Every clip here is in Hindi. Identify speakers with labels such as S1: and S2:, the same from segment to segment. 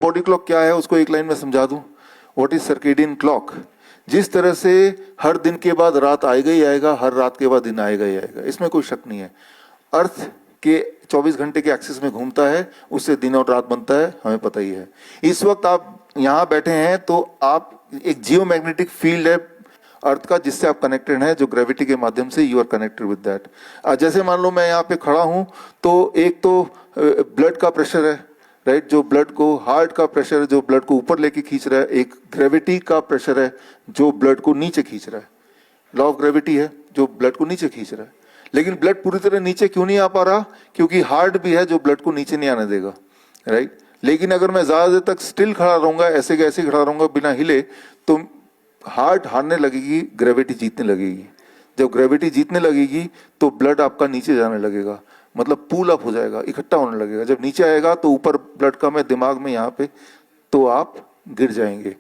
S1: बॉडी क्लॉक क्या है उसको एक लाइन में समझा दूं। What is circadian clock? जिस तरह से हर दिन के बाद रात आएगा ही आएगा, हर रात के बाद दिन आएगा ही आएगा, इसमें कोई शक नहीं है। अर्थ के 24 घंटे के एक्सिस में घूमता है, उससे दिन और रात बनता है, हमें पता ही है। इस वक्त आप यहाँ बैठे हैं तो आप एक जियोमैग्नेटिक फील्ड है अर्थ का जिससे आप कनेक्टेड हैं, जो ग्रेविटी के माध्यम से you are connected with that. जैसे मान लो मैं यहाँ पे खड़ा हूँ तो एक तो ब्लड का प्रेशर है, राइट, जो ब्लड को, हार्ट का प्रेशर है जो ब्लड को ऊपर लेके खींच रहा है, एक ग्रेविटी का प्रेशर है जो ब्लड को नीचे खींच रहा है, लॉ ऑफ ग्रेविटी है जो ब्लड को नीचे खींच रहा है। लेकिन ब्लड पूरी तरह नीचे क्यों नहीं आ पा रहा? क्योंकि हार्ट भी है जो ब्लड को नीचे नहीं आने देगा, राइट। लेकिन अगर मैं ज्यादा देर तक स्टिल खड़ा रहूंगा, ऐसे के ऐसे खड़ा रहूंगा बिना हिले, तो हार्ट हारने लगेगी, ग्रेविटी जीतने लगेगी। जब ग्रेविटी जीतने लगेगी तो ब्लड आपका नीचे जाने लगेगा, मतलब पूल अप हो जाएगा, इकट्ठा होने लगेगा। जब नीचे आएगा तो ऊपर ब्लड कम है दिमाग में यहाँ पे, तो आप गिर जाएंगे।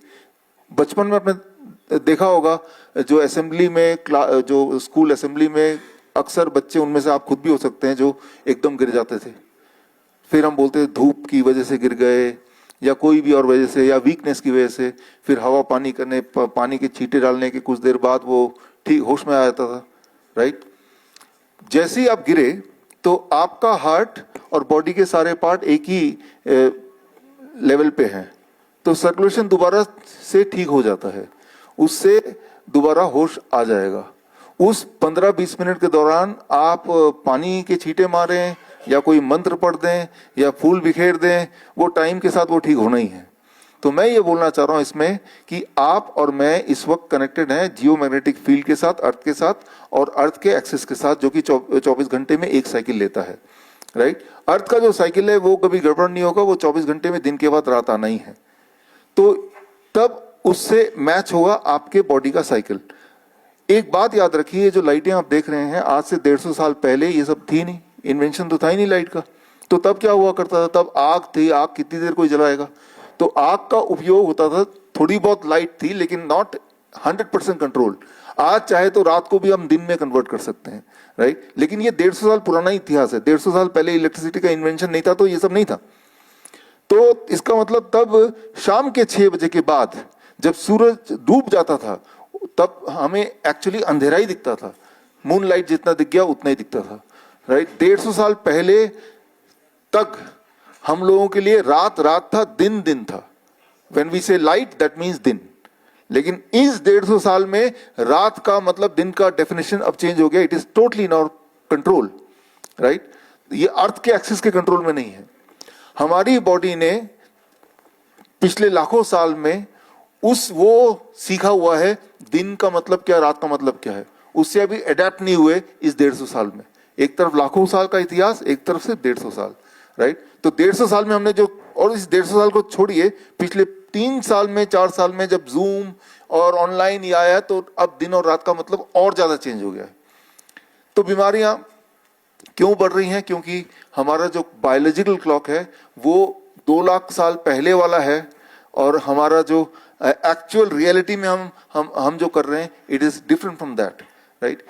S1: बचपन में आपने देखा होगा जो असेंबली में, जो स्कूल असेंबली में अक्सर बच्चे, उनमें से आप खुद भी हो सकते हैं, जो एकदम गिर जाते थे। फिर हम बोलते थे धूप की वजह से गिर गए या कोई भी और वजह से, या वीकनेस की वजह से। फिर हवा पानी करने, पानी के छींटे डालने के कुछ देर बाद वो ठीक होश में आ जाता था, राइट। जैसे ही आप गिरे तो आपका हार्ट और बॉडी के सारे पार्ट एक ही लेवल पे हैं, तो सर्कुलेशन दोबारा से ठीक हो जाता है, उससे दोबारा होश आ जाएगा। उस 15-20 मिनट के दौरान आप पानी के छींटे मारें या कोई मंत्र पढ़ दें या फूल बिखेर दें, वो टाइम के साथ वो ठीक होना ही है। तो मैं ये बोलना चाह रहा हूं इसमें कि आप और मैं इस वक्त कनेक्टेड हैं जियोमैग्नेटिक फील्ड के साथ, अर्थ के साथ, और अर्थ के एक्सिस के साथ, जो कि 24 घंटे में एक साइकिल लेता है, राइट। अर्थ का जो साइकिल है वो कभी गड़बड़ नहीं होगा, वो 24 घंटे में दिन के बाद रात आना ही है। तो तब उससे मैच होगा आपके बॉडी का साइकिल। एक बात याद रखिए, जो लाइटें आप देख रहे हैं, आज से 150 साल पहले ये सब थी नहीं, इन्वेंशन तो था ही नहीं लाइट का। तो तब क्या हुआ करता था? तब आग थी, आग कितनी देर कोई जलाएगा? तो आग का उपयोग होता था, थोड़ी बहुत लाइट थी, लेकिन नॉट 100% कंट्रोल। आज चाहे तो रात को भी हम दिन में कन्वर्ट कर सकते हैं, राइट। लेकिन ये 150 साल पुराना इतिहास है। 150 साल पहले इलेक्ट्रिसिटी का इन्वेंशन नहीं था, तो ये सब नहीं था। तो इसका मतलब तब शाम के 6 बजे के बाद जब सूरज डूब जाता था, तब हमें एक्चुअली अंधेरा ही दिखता था। मून लाइट जितना दिख गया उतना ही दिखता था, राइट। 150 साल पहले तक हम लोगों के लिए रात रात था, दिन दिन था। When we say light, that means दिन। लेकिन इस 150 साल में रात का मतलब दिन का डेफिनेशन अब चेंज हो गया। It is totally in our control, right. ये अर्थ के एक्सिस के कंट्रोल में नहीं है। हमारी बॉडी ने पिछले लाखों साल में वो सीखा हुआ है, दिन का मतलब क्या, रात का मतलब क्या है, उससे अभी अडेप्ट नहीं हुए इस 150 साल में। एक तरफ लाखों साल का इतिहास, एक तरफ से 150 साल, राइट। तो 150 साल में हमने जो, और इस 150 साल को छोड़िए, पिछले 3 साल में, 4 साल में जब जूम और ऑनलाइन ही आया है, तो अब दिन और रात का मतलब और ज्यादा चेंज हो गया है। तो बीमारियां क्यों बढ़ रही हैं? क्योंकि हमारा जो बायोलॉजिकल क्लॉक है वो 2 लाख साल पहले वाला है, और हमारा जो एक्चुअल रियलिटी में हम जो कर रहे हैं, it is different from that, right.